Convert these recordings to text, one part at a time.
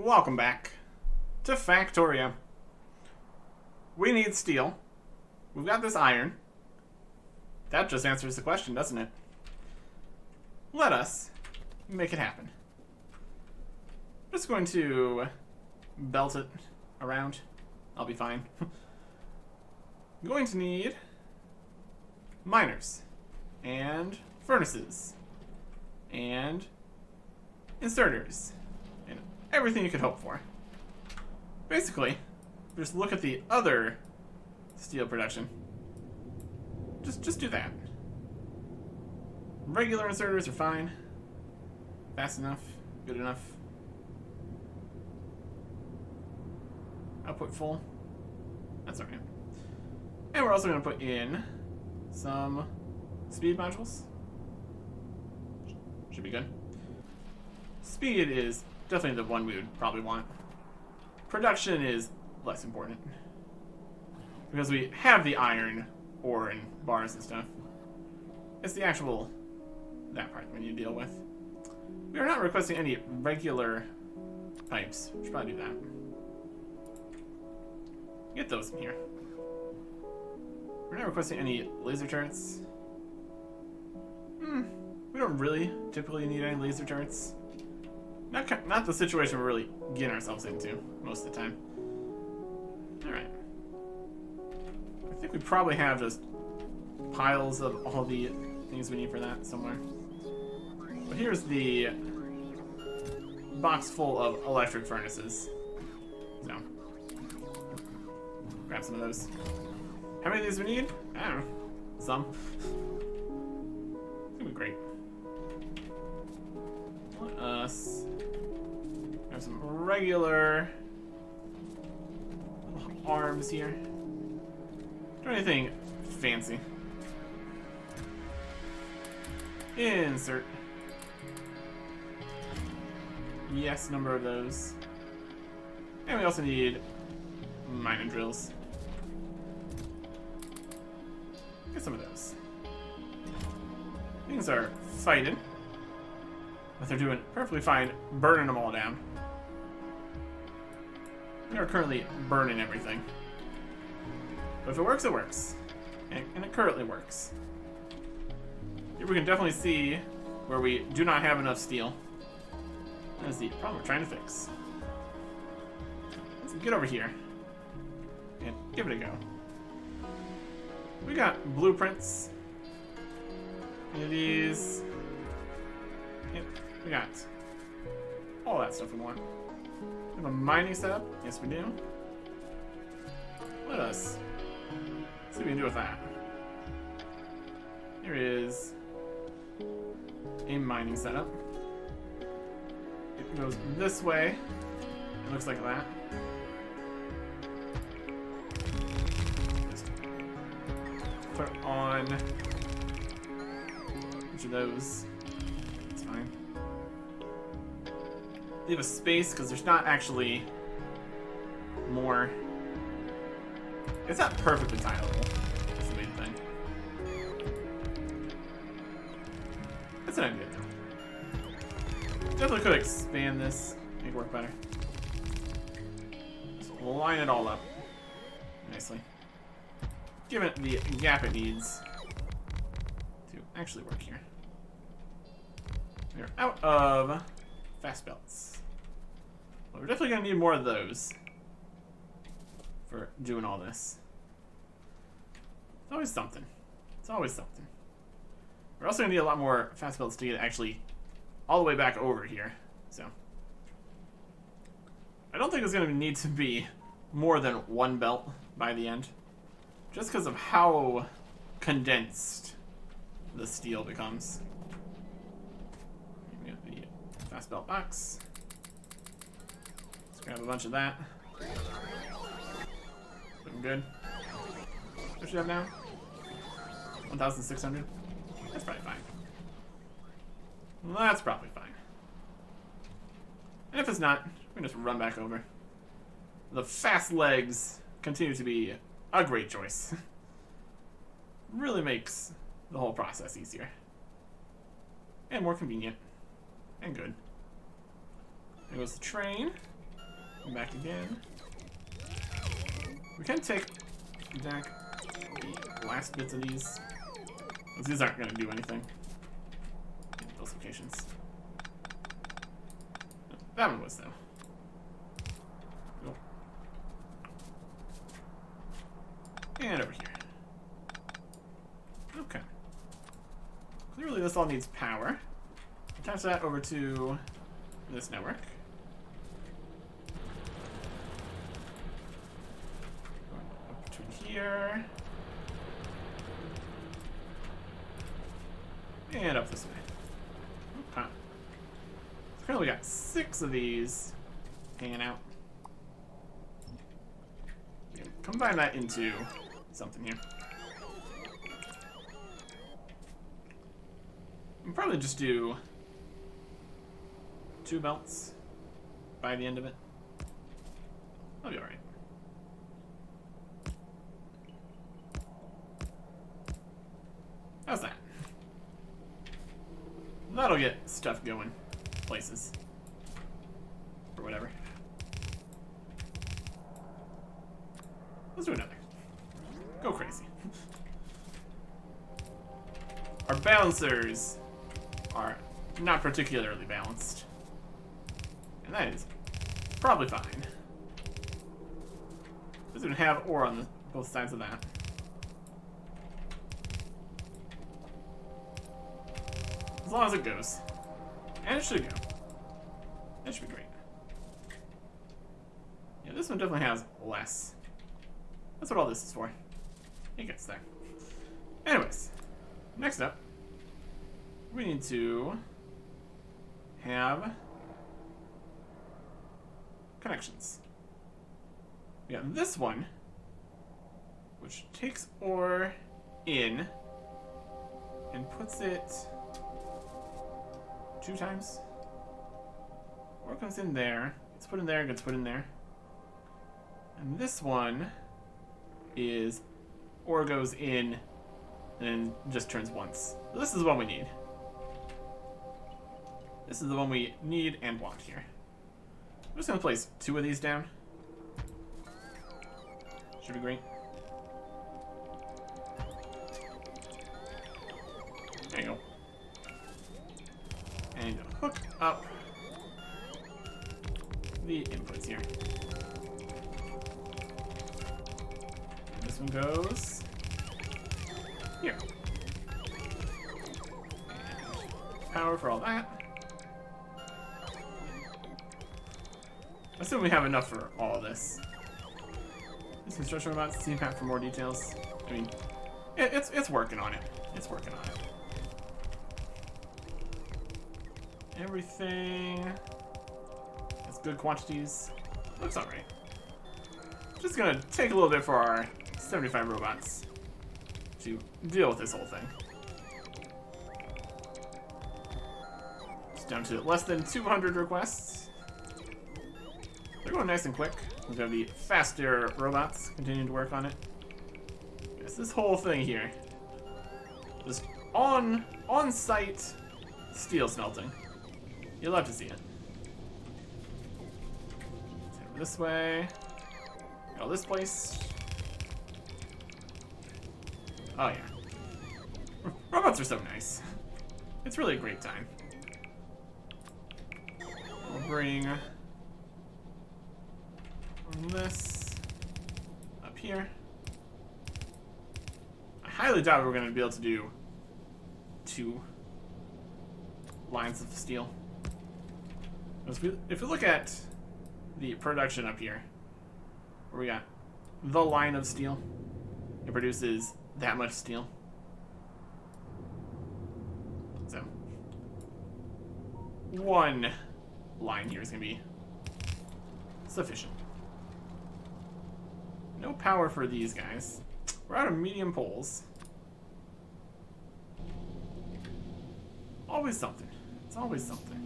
Welcome back to Factorio. We need steel. We've got this iron. That just answers the question, doesn't it? Let us make it happen. Just going to belt it around. I'll be fine. I'm going to need miners and furnaces and inserters and everything you could hope for. Basically, just look at the other steel production. Just do that. Regular inserters are fine. Fast enough, good enough. Output full. That's okay. And we're also going to put in some speed modules. Should be good. Speed is definitely the one we would probably want. Production is less important, because we have the iron ore and bars and stuff. It's the actual, that part we need to deal with. We are not requesting any regular pipes. We should probably do that. Get those in here. We're not requesting any laser turrets. We don't really typically need any laser turrets. Not the situation we're really getting ourselves into most of the time. Alright. I think we probably have just piles of all the things we need for that somewhere. But here's the box full of electric furnaces. So, grab some of those. How many of these we need? I don't know. Some. It's gonna be great. Let us have some regular arms here. Do anything fancy. Insert. Yes, number of those. And we also need mining drills. Get some of those. Things are fighting, but they're doing perfectly fine burning them all down. We are currently burning everything. But if it works, it works. And it currently works. Here we can definitely see where we do not have enough steel. That is the problem we're trying to fix. Let's get over here and give it a go. We got blueprints. Any of these? Yep, we got all that stuff we want. We have a mining setup. Yes, we do. Let us see what we can do with that. Here is a mining setup. It goes this way. It looks like that. Just put on each of those. It's fine. Leave a space because there's not actually more. It's not perfectly tileable. That's the main thing. That's an idea though. Definitely could expand this, make it work better. Just line it all up nicely. Give it the gap it needs to actually work here. We're out of fast belts. Well, we're definitely gonna need more of those for doing all this. It's always something. It's always something. We're also gonna need a lot more fast belts to get actually all the way back over here. So I don't think it's gonna need to be more than one belt by the end, just because of how condensed the steel becomes. We got the fast belt box. Let's grab a bunch of that. Looking good. What should we have now? 1,600? That's probably fine. Well, that's probably fine. And if it's not, we can just run back over. The fast legs continue to be a great choice. Really makes the whole process easier. And more convenient. And good. There goes the train. Back again. We can take back the last bits of these. These aren't going to do anything. Those locations. That one was, though. Cool. And over here. Okay. Clearly this all needs power. Attach that over to this network. Going up to here. And up this way. Okay. So currently we got 6 of these hanging out. We can combine that into something here. We'll probably just do 2 belts by the end of it. That'll be alright. How's that? That'll get stuff going places. Or whatever. Let's do another. Go crazy. Our balancers are not particularly balanced. And that is probably fine. Doesn't even have ore on both sides of that. As long as it goes. And it should go. That should be great. Yeah, this one definitely has less. That's what all this is for. It gets there. Anyways, next up, we need to have connections. We got this one, which takes ore in and puts it 2 times. Ore comes in there, gets put in there, gets put in there. And this one is ore goes in and then just turns once. So this is the one we need. This is the one we need and want here. I'm just gonna place 2 of these down. Should be great. There you go. And hook up the inputs here. And this one goes here. And power for all that. I assume we have enough for all of this. This construction robot, see map for more details. I mean, it's working on it. It's working on it. Everything has good quantities. Looks alright. Just gonna take a little bit for our 75 robots to deal with this whole thing. It's down to less than 200 requests. They're going nice and quick. We've got the faster robots continuing to work on it. Yes, this whole thing here. Just on-site steel smelting. You'll love to see it. Let's head over this way. Got this place. Oh yeah. Robots are so nice. It's really a great time. We'll bring this up here. I highly doubt we're going to be able to do 2 lines of steel. If we look at the production up here, where we got the line of steel, it produces that much steel. So, 1 line here is going to be sufficient. No power for these guys. We're out of medium poles. Always something. It's always something.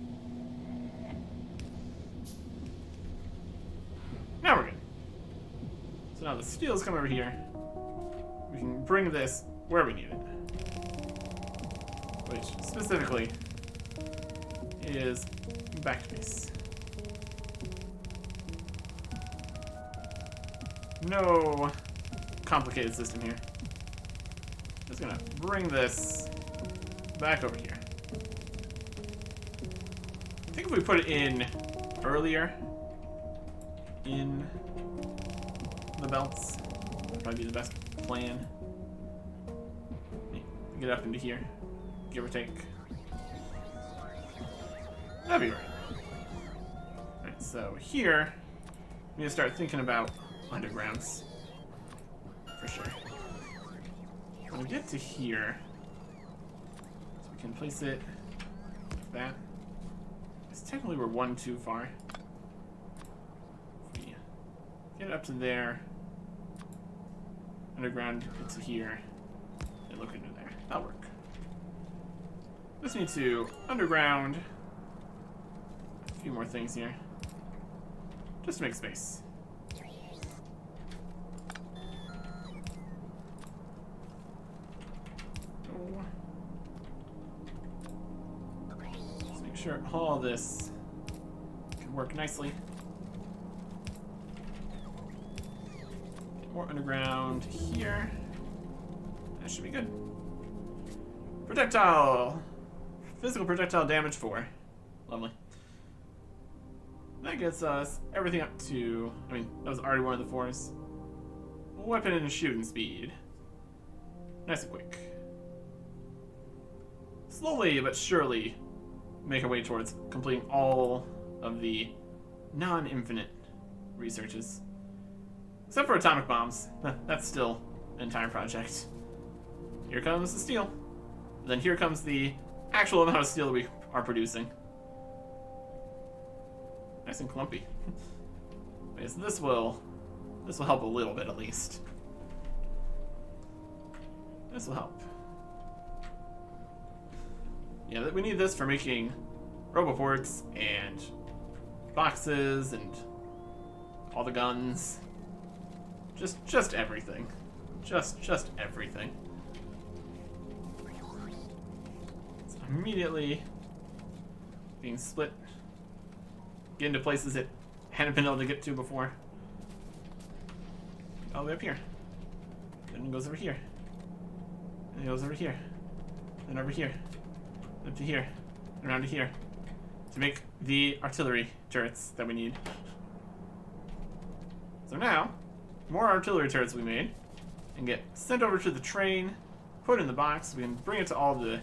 Now we're good. So now the steel's come over here. We can bring this where we need it. Which, specifically, is back to base. no complicated system here. Just gonna bring this back over here. I think if we put it in earlier in the belts, that'd probably be the best plan. Get up into here, give or take. That'd be right. Alright, so here, we need to start thinking about undergrounds. For sure. When we get to here, so we can place it like that. Because technically we're one too far. If we get it up to there, underground into here, and look into there. That'll work. Just need to underground a few more things here. Just to make space. Just make sure all this can work nicely. Get more underground here. That should be good. Projectile! Physical projectile damage 4. Lovely. That gets us everything up to, I mean, that was already one of the 4s. Weapon and shooting speed. Nice and quick. Slowly but surely make our way towards completing all of the non-infinite researches. Except for atomic bombs. That's still an entire project. Here comes the steel. Then here comes the actual amount of steel that we are producing. Nice and clumpy. Okay, so this will help a little bit at least. This will help. Yeah, we need this for making roboports and boxes and all the guns. Just everything. Just everything. It's immediately being split. Get into places it hadn't been able to get to before. All the way up here. Then it goes over here. And it goes over here. Then over here. Up to here. And around to here. To make the artillery turrets that we need. So now, more artillery turrets we made. And get sent over to the train. Put in the box. We can bring it to all the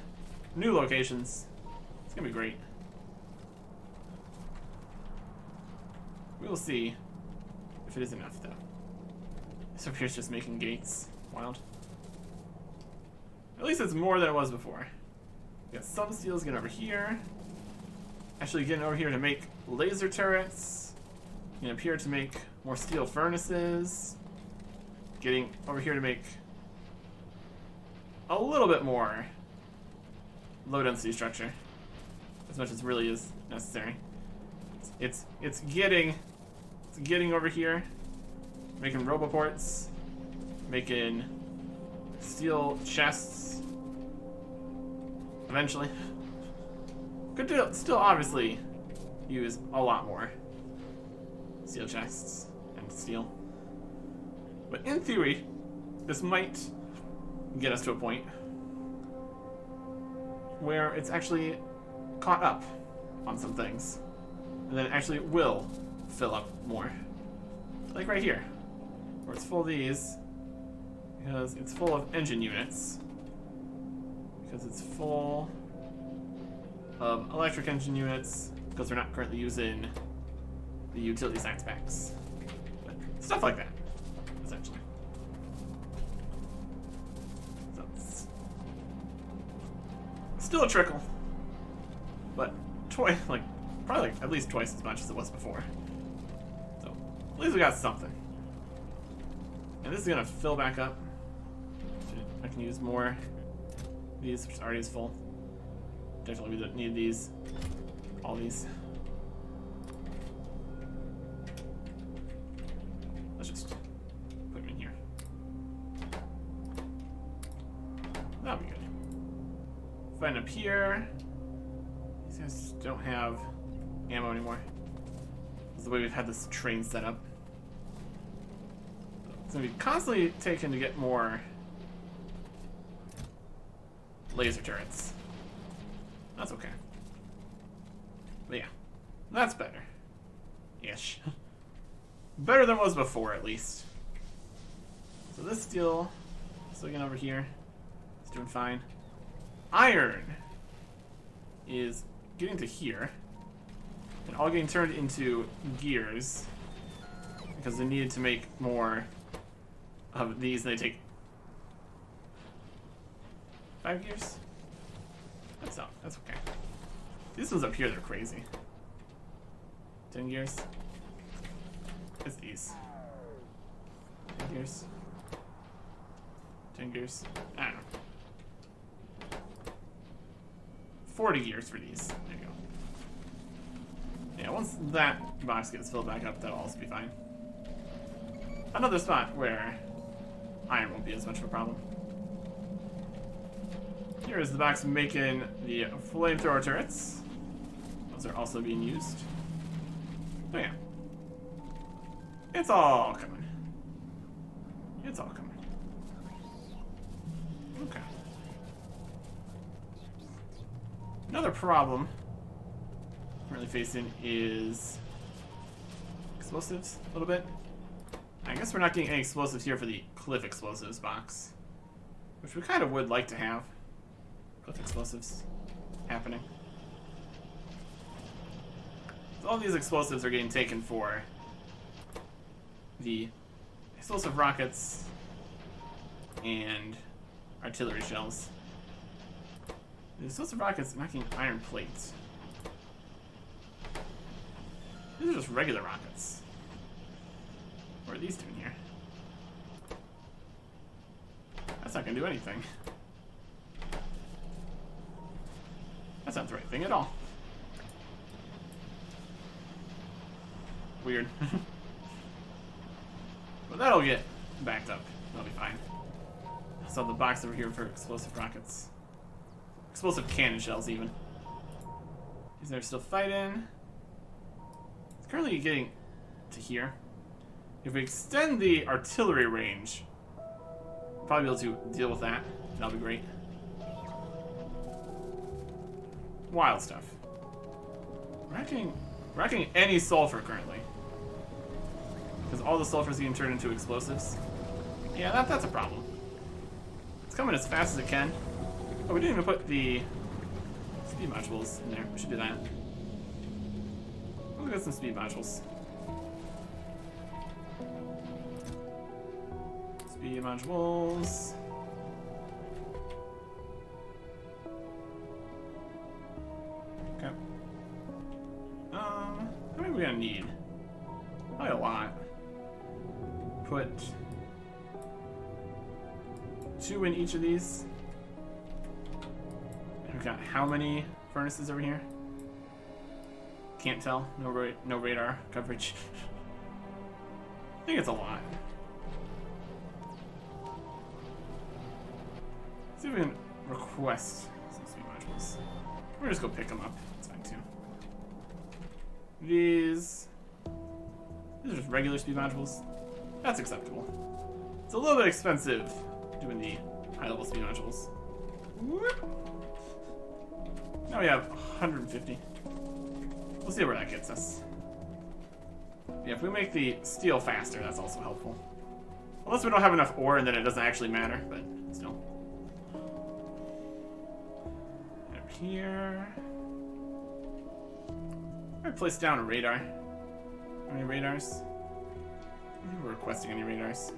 new locations. It's gonna be great. We will see if it is enough, though. This up here's just making gates. Wild. At least it's more than it was before. We got some steels getting over here. Actually getting over here to make laser turrets. Getting up here to make more steel furnaces. Getting over here to make a little bit more low density structure. As much as really is necessary. It's getting over here, making roboports, making steel chests. Eventually, could still obviously use a lot more steel chests and steel, but in theory, this might get us to a point where it's actually caught up on some things. And then it actually will fill up more. Like right here, where it's full of these, because it's full of engine units. Because it's full of electric engine units, because we're not currently using the utility science packs. But stuff like that, essentially. So it's still a trickle, but probably at least twice as much as it was before. So, at least we got something. And this is gonna fill back up. I can use more of these, which already is full. Definitely we don't need these. All these. Let's just put them in here. That'll be good. Find up here. These guys just don't have ammo anymore. This is the way we've had this train set up. So gonna be constantly taken to get more laser turrets. That's okay. But yeah, that's better. Ish. Better than it was before, at least. So this steel, still getting over here. It's doing fine. Iron is getting to here. And all getting turned into gears. Because they needed to make more of these, and they take 5 gears? That's okay. These ones up here, they're crazy. 10 gears? It's these. 10 gears? 10 gears? I don't know. 40 gears for these. There you go. Yeah, once that box gets filled back up, that'll also be fine. Another spot where iron won't be as much of a problem. Here is the box making the flamethrower turrets. Those are also being used. Oh yeah. It's all coming. It's all coming. Okay. Another problem I'm really facing is explosives a little bit. I guess we're not getting any explosives here for the cliff explosives box, which we kind of would like to have. Cliff explosives happening. So all these explosives are getting taken for the explosive rockets and artillery shells. The explosive rockets knocking iron plates. These are just regular rockets. What are these doing here? That's not gonna do anything. That's not the right thing at all. Weird. But that'll get backed up. That'll be fine. So the box over here for explosive rockets. Explosive cannon shells, even. These are still fighting. It's currently getting to here. If we extend the artillery range, we'll probably be able to deal with that. That'll be great. Wild stuff. We're not getting any sulfur currently. Because all the sulfur is getting turned into explosives. Yeah, that's a problem. It's coming as fast as it can. Oh, we didn't even put the speed modules in there. We should do that. We'll get some speed modules. Speed modules. Okay. How many are we gonna need? Probably a lot. Put 2 in each of these. We've got how many furnaces over here? Can't tell. No radar coverage. I think it's a lot. Let's see if we can request some speed modules. We're just go pick them up. It's fine too. These are just regular speed modules. That's acceptable. It's a little bit expensive doing the high-level speed modules. Whoop. Now we have 150. We'll see where that gets us. Yeah, if we make the steel faster, that's also helpful. Unless we don't have enough ore and then it doesn't actually matter, but still. And up here. I'm gonna place down a radar. Any radars? I think we're requesting any radars.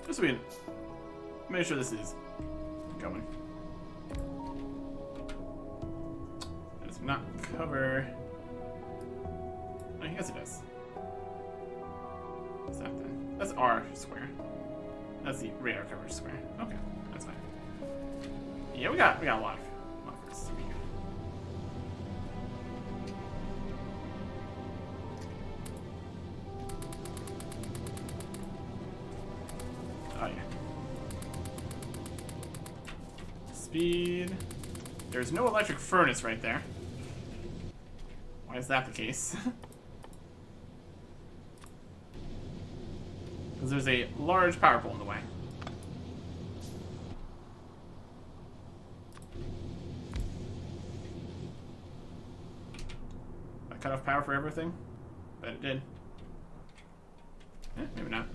Just so we can make sure this is going. That does not cover. I guess it does. What's that then? That's R square. That's the radar coverage square. Okay, that's fine. Yeah, we got a lot of this over here. Oh yeah. Speed. There's no electric furnace right there. Why is that the case? because there's a large power pole in the way. I cut off power for everything? Bet it did. Maybe not.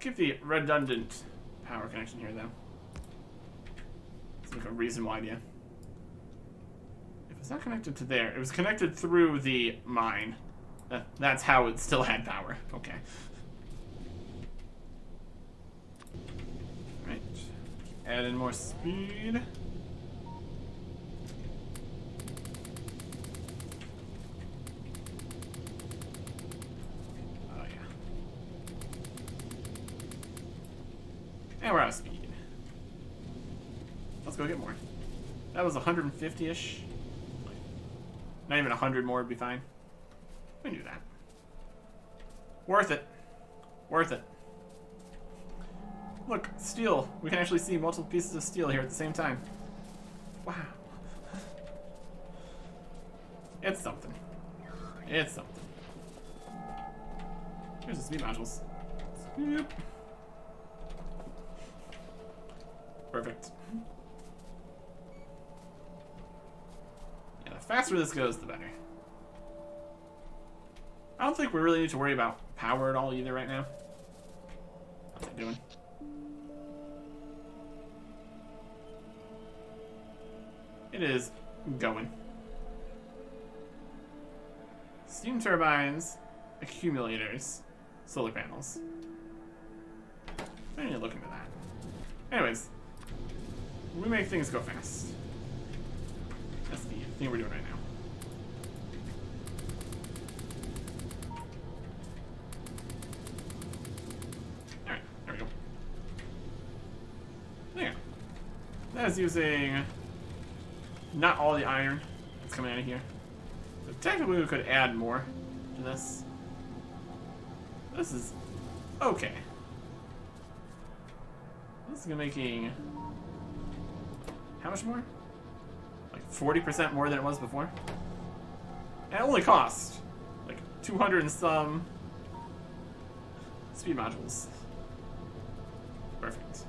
Keep the redundant power connection here, though. It's like a reasonable idea. If it's not connected to there, it was connected through the mine. That's how it still had power. Okay. Alright. Add in more speed. Oh, yeah. And we're out of speed. Let's go get more. That was 150-ish. Not even 100 more would be fine. We can do that. Worth it. Worth it. Look, steel. We can actually see multiple pieces of steel here at the same time. Wow. It's something. It's something. Here's the speed modules. Swoop. Perfect. Yeah, the faster this goes, the better. I don't think we really need to worry about power at all either right now. How's it doing? It is going. Steam turbines, accumulators, solar panels. I need to look into that. Anyways, we make things go fast. That's the thing we're doing right now. Alright, there we go. There. That is using not all the iron that's coming out of here. So technically we could add more to this. This is okay. This is making how much more? Like 40% more than it was before. And it only cost like 200 and some speed modules. Perfect.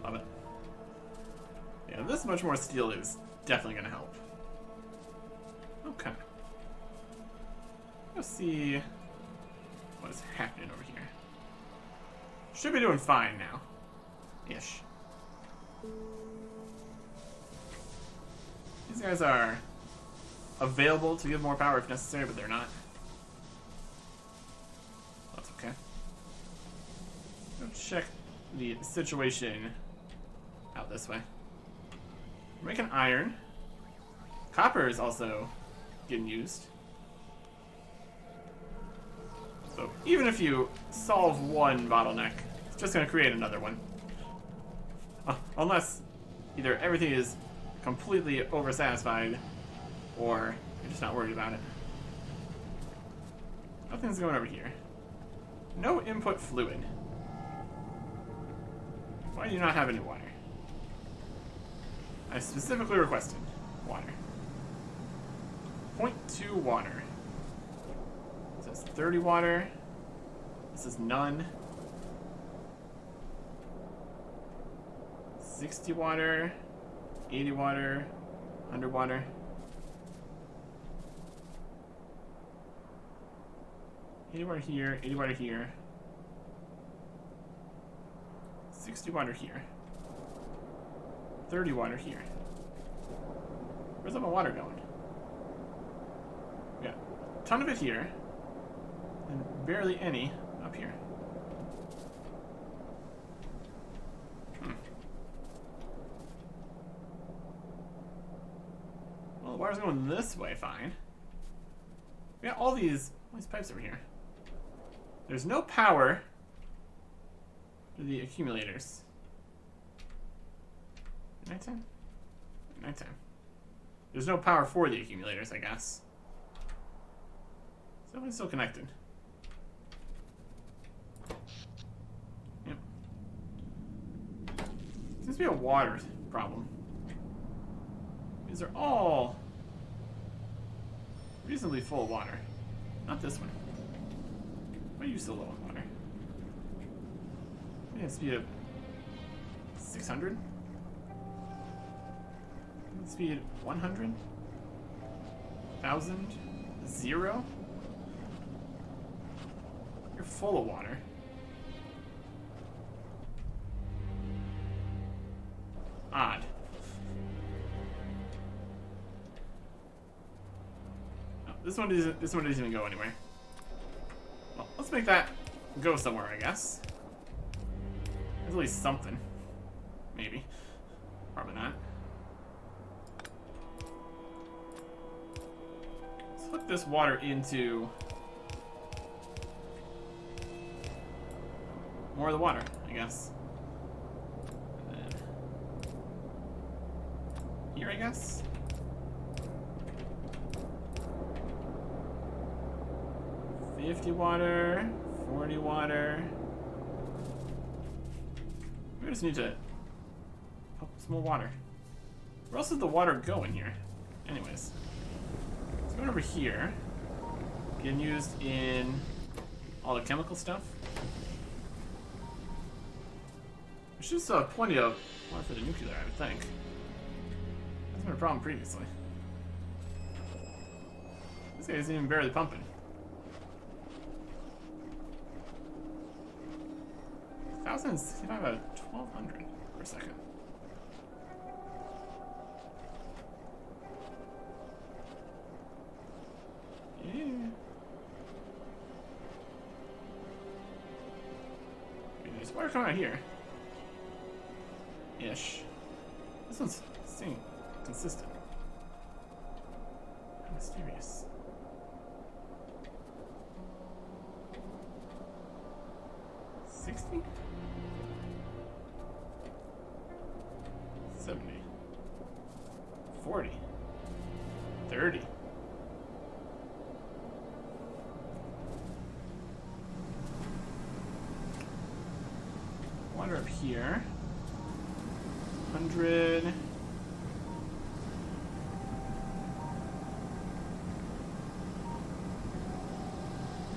Love it. Yeah, this much more steel is definitely going to help. Okay. Let's see what is happening over here. Should be doing fine now. Ish. These guys are available to give more power if necessary, but they're not. That's okay. Go check the situation out this way. We're making iron. Copper is also getting used. So even if you solve one bottleneck, it's just going to create another one. Unless either everything is completely oversatisfied or you're just not worried about it. Nothing's going over here. No input fluid. Why do you not have any water? I specifically requested water. 0.2 water. This is 30 water. This is none. 60 water. 80 water. 100 water. Water here, 80 water here. 60 water here. 30 water here. Where's all my water going? We got a ton of it here. And barely any up here. Well, the water's going this way, fine. We got all these pipes over here. There's no power to the accumulators. Nighttime? Nighttime. There's no power for the accumulators, I guess. So it's still connected. Yep. Seems to be a water problem. These are all reasonably full of water. Not this one. Why are you so low on water? Yeah, speed of 600? Speed 100? 1000? 0? You're full of water. Odd. No, this one doesn't even go anywhere. Well, let's make that go somewhere, I guess. There's at least something. Maybe. Probably not. Let's hook this water into more of the water, I guess. And then here, I guess. $50 water, $40 water. We just need to pump some more water. Where else is the water going here? Anyways. It's going over here. Getting used in all the chemical stuff. We should still have plenty of water for the nuclear, I would think. That's been a problem previously. This guy isn't even barely pumping. 1,065 out of 1,200 per second. Yeah. There's water coming out here. Ish. This one's staying consistent. How mysterious. $60? 70. 40. 30. Water up here. 100.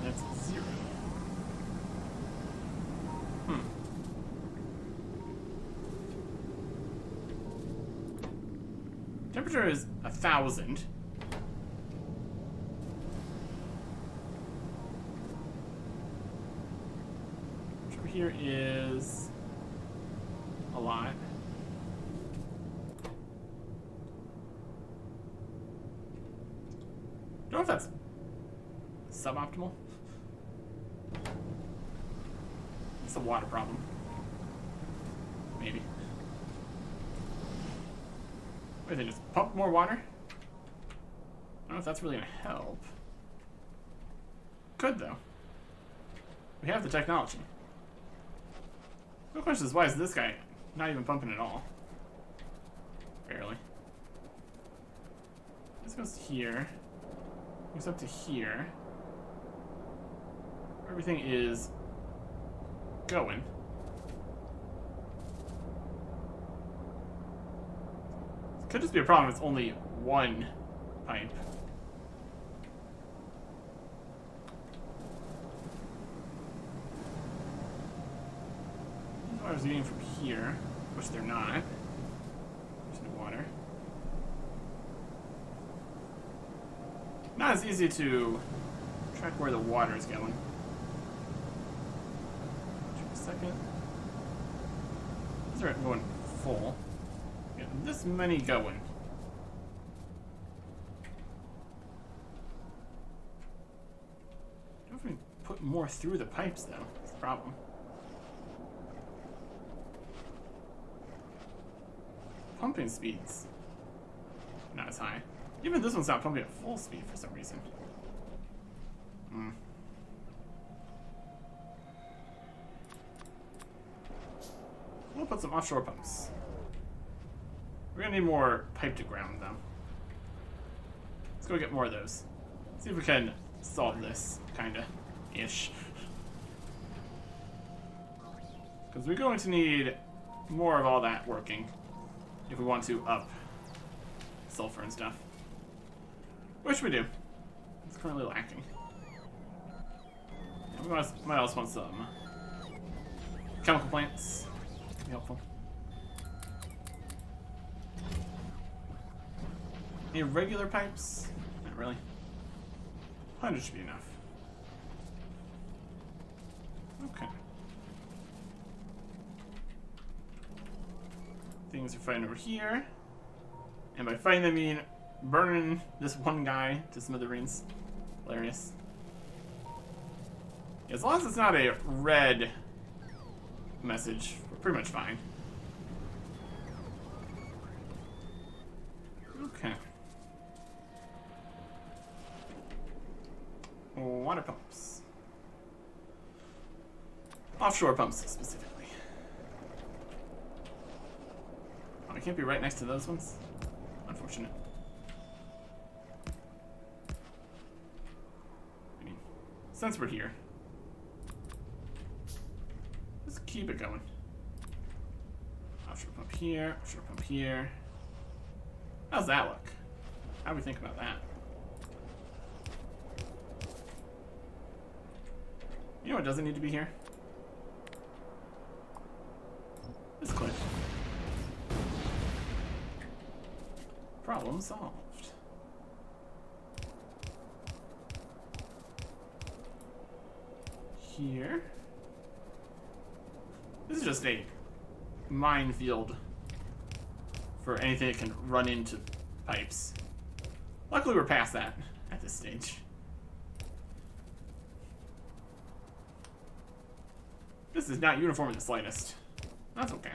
That's 0. Temperature is 1,000. Which over here is a lot. Don't know if that's suboptimal. It's a water problem. Maybe. Wait, they just pump more water? I don't know if that's really gonna help. Could though. We have the technology. The question is, why is this guy not even pumping at all? Barely. This goes here. Goes up to here. Everything is going. Could just be a problem if it's only one pipe. These water's getting from here, which they're not. There's no water. Not as easy to track where the water is going. Just a second. These are going full. This many going. Don't even put more through the pipes though. That's the problem. Pumping speeds not as high. Even this one's not pumping at full speed for some reason. We'll put some offshore pumps. We're gonna need more pipe to ground though. Let's go get more of those. See if we can solve this, kinda, ish. Because we're going to need more of all that working if we want to up sulfur and stuff. Which we do. It's currently lacking. Yeah, we might also want some chemical plants. Could be helpful. Any regular pipes? Not really. 100 should be enough. Okay. Things are fighting over here. And by fighting, I mean burning this one guy to smithereens. Hilarious. Yeah, as long as it's not a red message, we're pretty much fine. Okay. Water pumps. Offshore pumps, specifically. Oh, I can't be right next to those ones? Unfortunate. I mean, since we're here, let's keep it going. Offshore pump here, offshore pump here. How's that look? How do we think about that? You know what doesn't need to be here? This cliff. Problem solved. Here. This is just a minefield for anything that can run into pipes. Luckily we're past that at this stage. This is not uniform in the slightest. That's okay.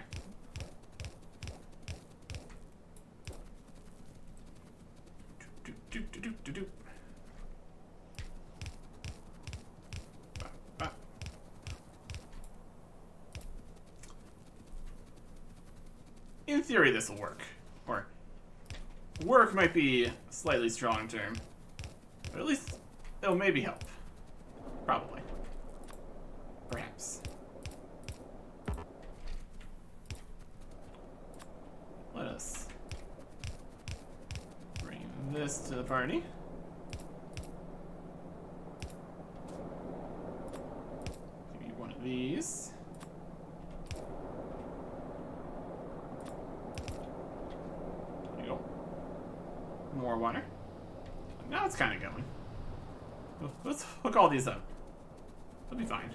In theory, this will work. Or, work might be a slightly strong term. But at least it'll maybe help. Probably. Perhaps. Let us bring this to the party. Give you one of these. There you go. More water. Now it's kind of going. Let's hook all these up. It'll be fine.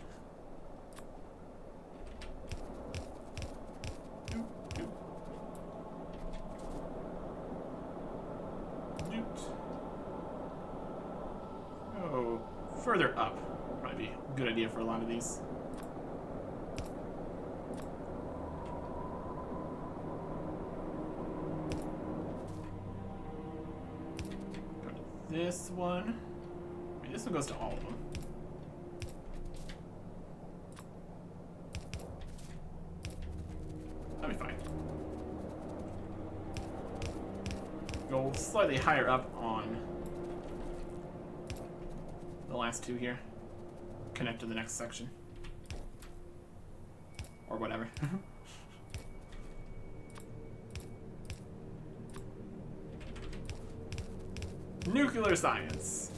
Oh, further up. Probably be a good idea for a lot of these. Go to this one. I mean, this one goes to all of them. That'll be fine. Go slightly higher up on the last two here. Connect to the next section. Or whatever. Nuclear science.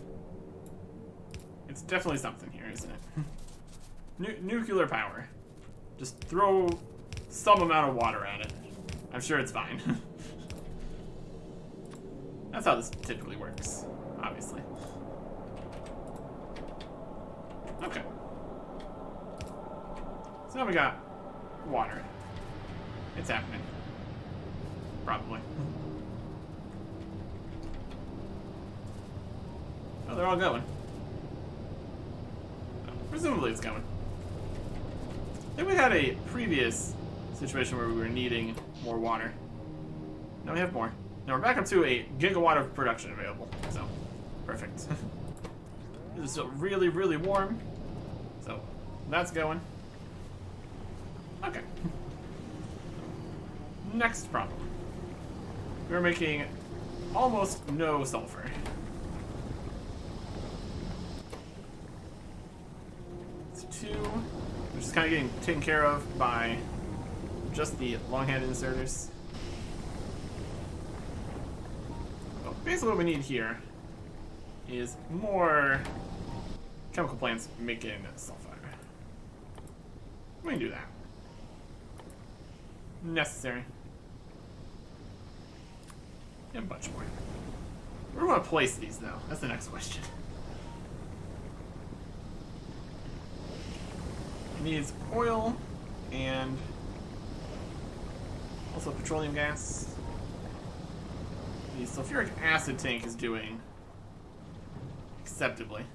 It's definitely something here, isn't it? Nuclear power. Just throw some amount of water at it. I'm sure it's fine. That's how this typically works, obviously. Okay. So now we got water. It's happening. Probably. Oh, they're all going. Oh, presumably it's going. I think we had a previous situation where we were needing more water. Now we have more. Now we're back up to a gigawatt of production available. So, perfect. This is still really, really warm. So, that's going. Okay. Next problem. We're making almost no sulfur. It's 2, which is kind of getting taken care of by just the long-handed inserters. Basically what we need here is more chemical plants making sulfide. We can do that. Necessary. And a bunch more. Where do we want to place these, though? That's the next question. It needs oil and also petroleum gas. The sulfuric acid tank is doing acceptably.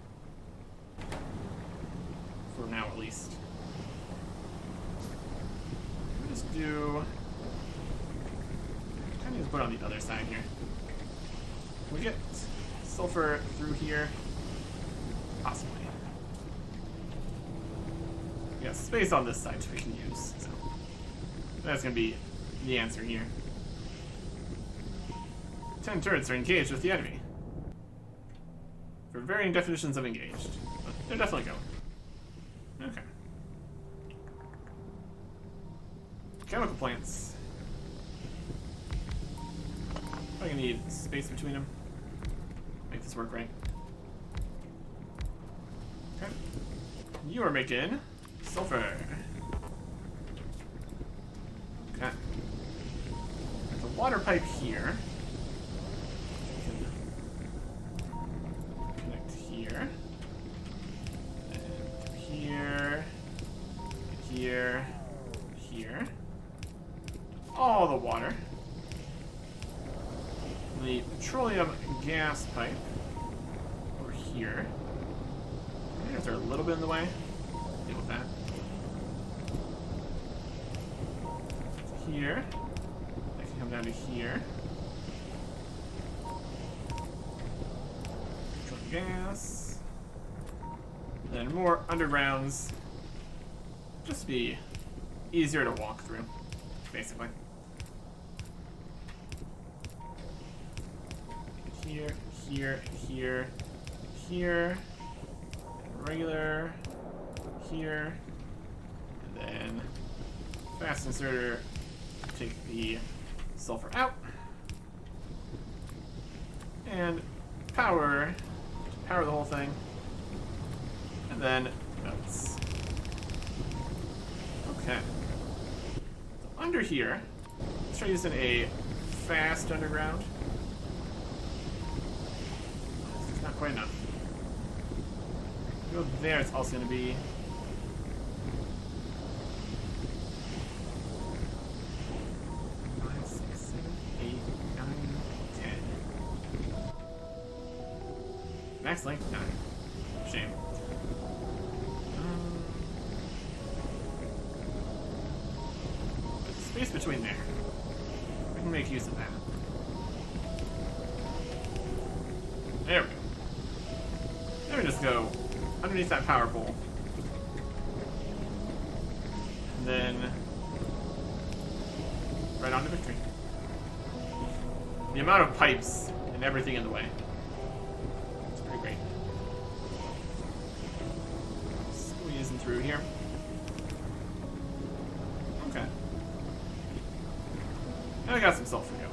For now, at least. Let's do... I need to put it on the other side here. Can we get sulfur through here? Possibly. We got space on this side we can use, so that's gonna be the answer here. 10 turrets are engaged with the enemy. For varying definitions of engaged. But they're definitely going. Okay. Chemical plants. I'm gonna need space between them. Make this work right. Okay. You are making sulfur. Okay. There's a water pipe here. Connect here. And here. Here. Here. All the water. The petroleum gas pipe over here. If they're a little bit in the way, deal with that. Here. That can come down to here. Petroleum gas. Then more undergrounds. Just to be easier to walk through, basically. Here, here, here, here, and regular, here, and then fast inserter, take the sulfur out, and power the whole thing, and then belts. Okay. So under here, let's try using a fast underground. Not quite enough. Go there, it's also going to be 5, 6, 7, 8, 9, 10. Max length 9. Shame. Space between there. We can make use of that. There we go. Then we just go underneath that power pole. And then right on to victory. The amount of pipes and everything in the way. It's pretty great. Squeezing through here. Okay. Now we got some sulfur going.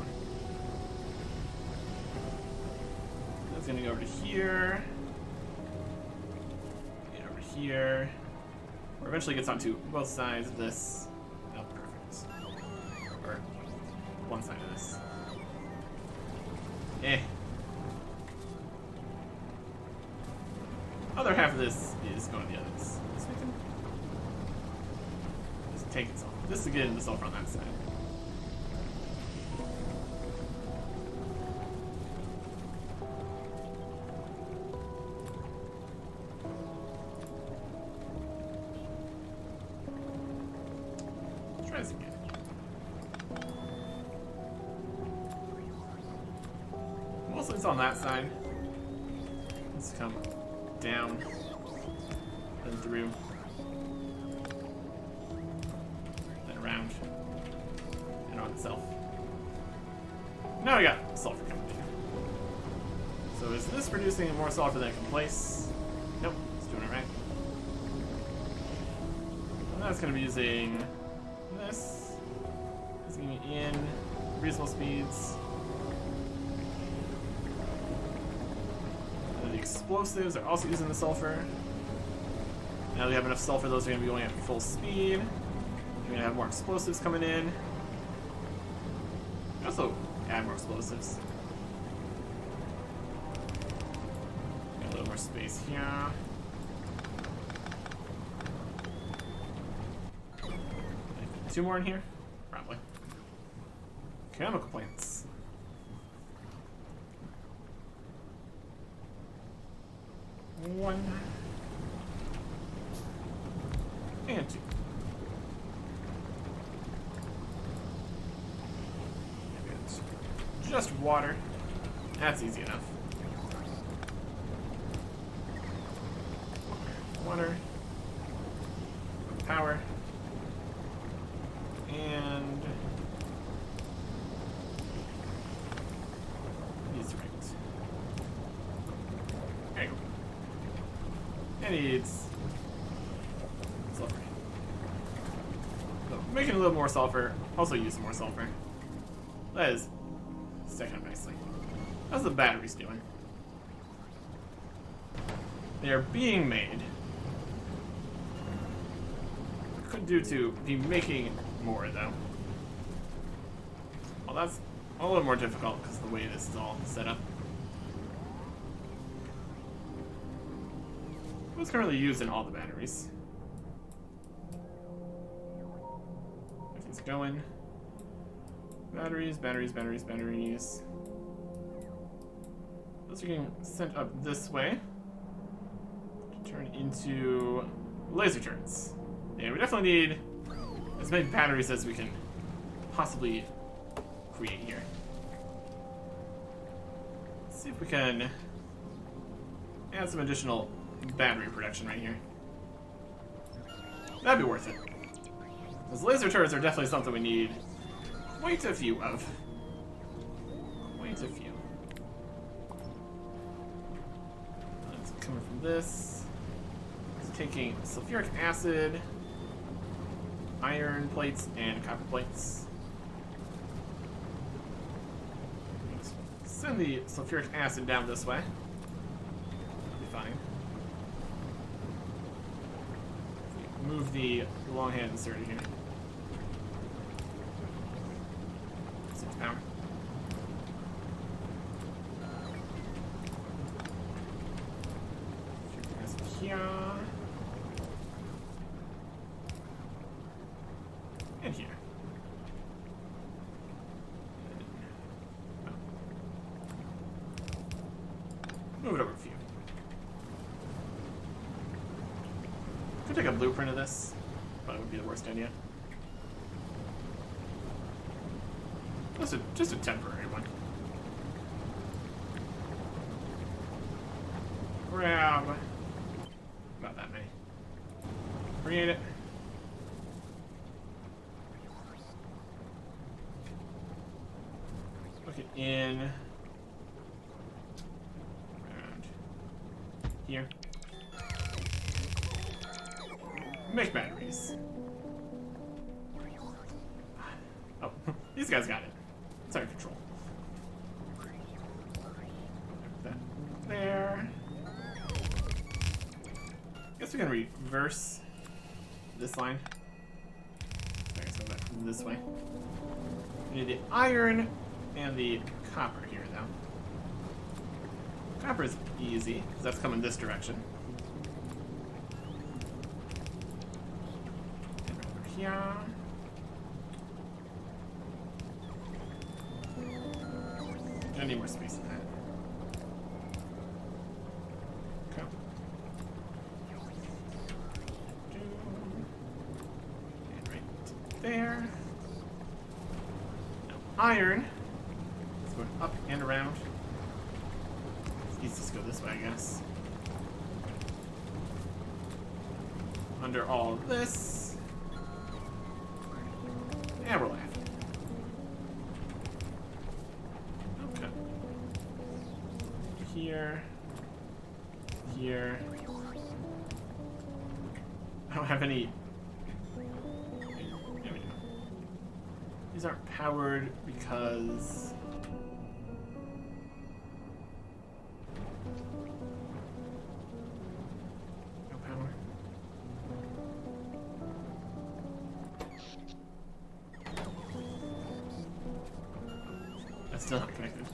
That's gonna go over to here. And over here. Or eventually gets onto both sides of this. Oh, perfect. Or one side of this. Eh. Other half of this is going to the others. So we can just take it sulfur. This is getting the sulfur on that side. Try this again. Mostly it's on that side. Let's come down, then through, then around, and on itself. Now we got sulfur coming in. So is this producing more sulfur than it can place? Nope, it's doing it right. And that's going to be using this. It's going to be in reasonable speeds. And then you explosives are also using the sulfur. Now we have enough sulfur, those are going to be going at full speed. We're going to have more explosives coming in. Also, add more explosives. Got a little more space here. Two more in here? Probably. Chemical plants. One. And two. Just water. That's easy enough. Water. Power. And these rings. There you go. And it's sulfur. So making a little more sulfur. Also use some more sulfur. That is stacking up nicely. How's the batteries doing? They are being made. Could do to be making more though. Well, that's a little more difficult because of the way this is all set up. What's currently used in all the batteries? Everything's going. Batteries, batteries, batteries, batteries. Those are getting sent up this way to turn into laser turrets. Yeah, we definitely need as many batteries as we can possibly create here. Let's see if we can add some additional battery production right here. That'd be worth it. Those laser turrets are definitely something we need quite a few of. Quite a few. It's coming from this. It's taking sulfuric acid, iron plates, and copper plates. Send the sulfuric acid down this way. That'll be fine. Move the long hand inserter here. Power. Here. And here. Move it over a few. Could take a blueprint of this, but it would be the worst idea. Just a temporary one. Grab about that many. Create it. Look it in around here. Make batteries. Oh, these guys got it. It's under control. That there. Guess we can reverse this line. I guess go back this way. We need the iron and the copper here, though. Copper is easy, because that's coming this direction. And over here. I need more space than that. Okay. And right there. Now, iron. Let's go up and around. Let's just go this way, I guess. Under all of this. And we're laughing. Here, here. I don't have any. There we go. These aren't powered because Still not connected.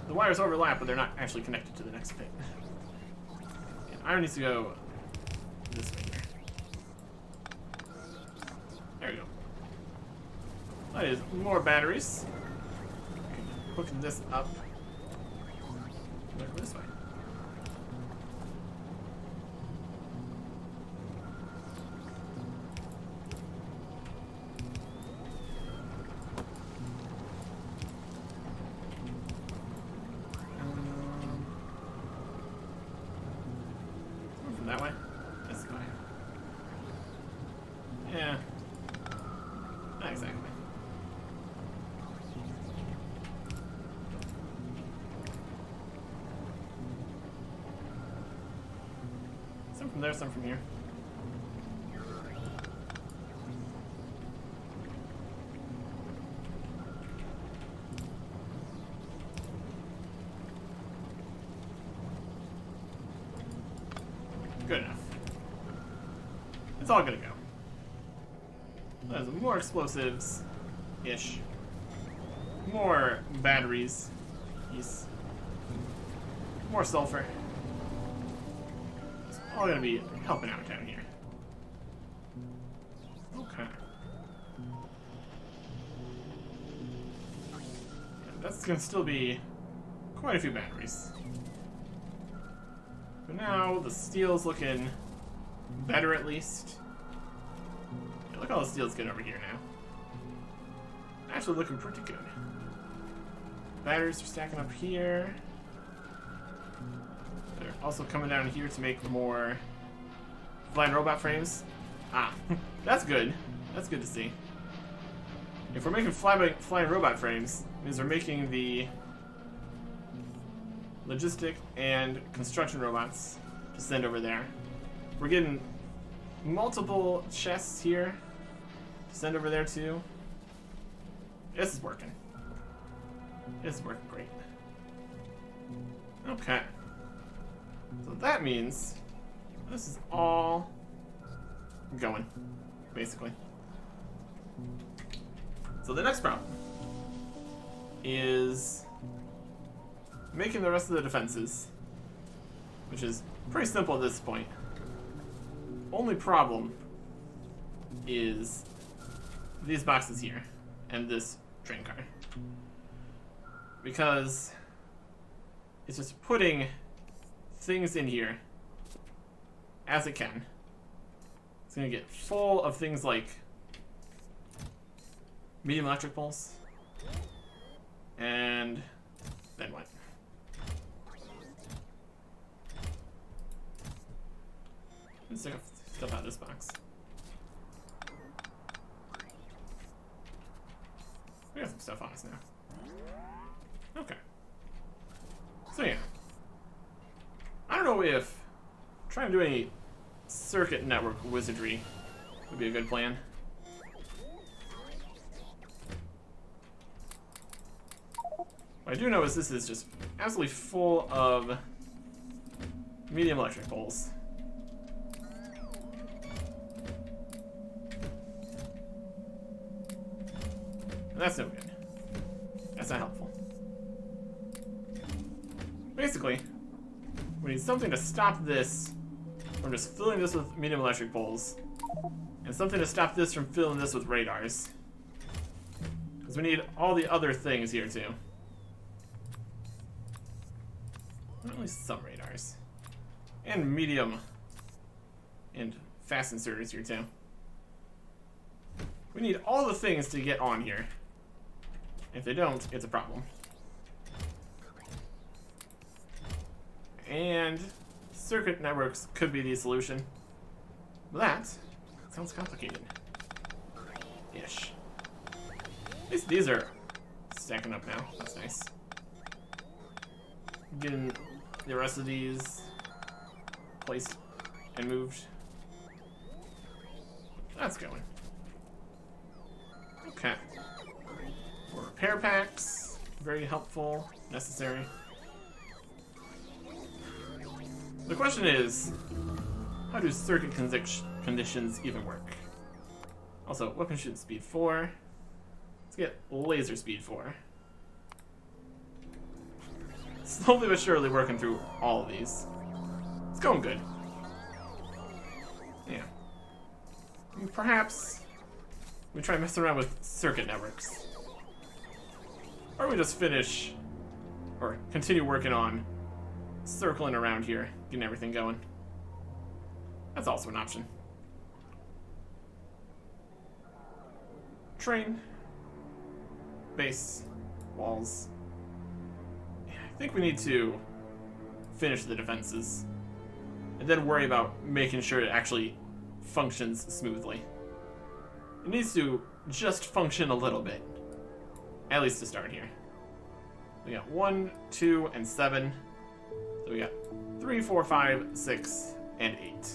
The wires overlap, but they're not actually connected to the next pit. And iron needs to go this way here. There we go. That is more batteries. Hook this up. Go this way. From that way? This way. Yeah. Not exactly. Some from there, some from here. Good enough. It's all gonna go. There's more explosives-ish. More batteries. Yes. More sulfur. It's all gonna be helping out down here. Okay. And that's gonna still be quite a few batteries. But now the steel's looking better at least. Yeah, look how the steel's good over here now. Actually looking pretty good. Batteries are stacking up here. They're also coming down here to make more flying robot frames. Ah, that's good. That's good to see. If we're making flying robot frames, it means we're making the logistic and construction robots to send over there. We're getting multiple chests here to send over there too. This is working. This is working great. Okay. So that means this is all going, basically. So the next problem is making the rest of the defenses, which is pretty simple at this point. Only problem is these boxes here and this train car. Because it's just putting things in here as it can. It's gonna get full of things like medium electric pulse. And then what? Let's take stuff out of this box. We got some stuff on us now. Okay. So yeah. I don't know if trying to do any circuit network wizardry would be a good plan. What I do know is this is just absolutely full of medium electric poles. And that's no good. That's not helpful. Basically, we need something to stop this from just filling this with medium electric poles, and something to stop this from filling this with radars. Because we need all the other things here too. Or at least some radars. And medium and fast inserters here too. We need all the things to get on here. If they don't, it's a problem. And circuit networks could be the solution. But that sounds complicated. Ish. At least these are stacking up now. That's nice. Getting the rest of these placed and moved. That's going. Okay. More repair packs. Very helpful. Necessary. The question is, how do circuit conditions even work? Also, weapon shoot speed 4. Let's get laser speed 4. Slowly but surely working through all of these. It's going good. Yeah. Perhaps we try messing around with circuit networks. Or we just finish, or continue working on circling around here, getting everything going. That's also an option. Train. Base. Walls. I think we need to finish the defenses. And then worry about making sure it actually functions smoothly. It needs to just function a little bit. At least to start here. We got 1, 2, and 7. So we got 3, 4, 5, 6, and 8.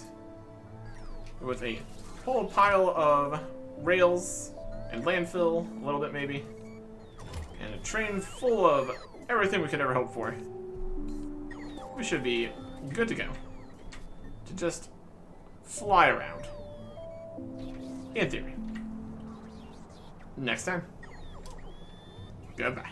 With a whole pile of rails and landfill, a little bit maybe. And a train full of everything we could ever hope for. We should be good to go. To just fly around. In theory. Next time. Goodbye.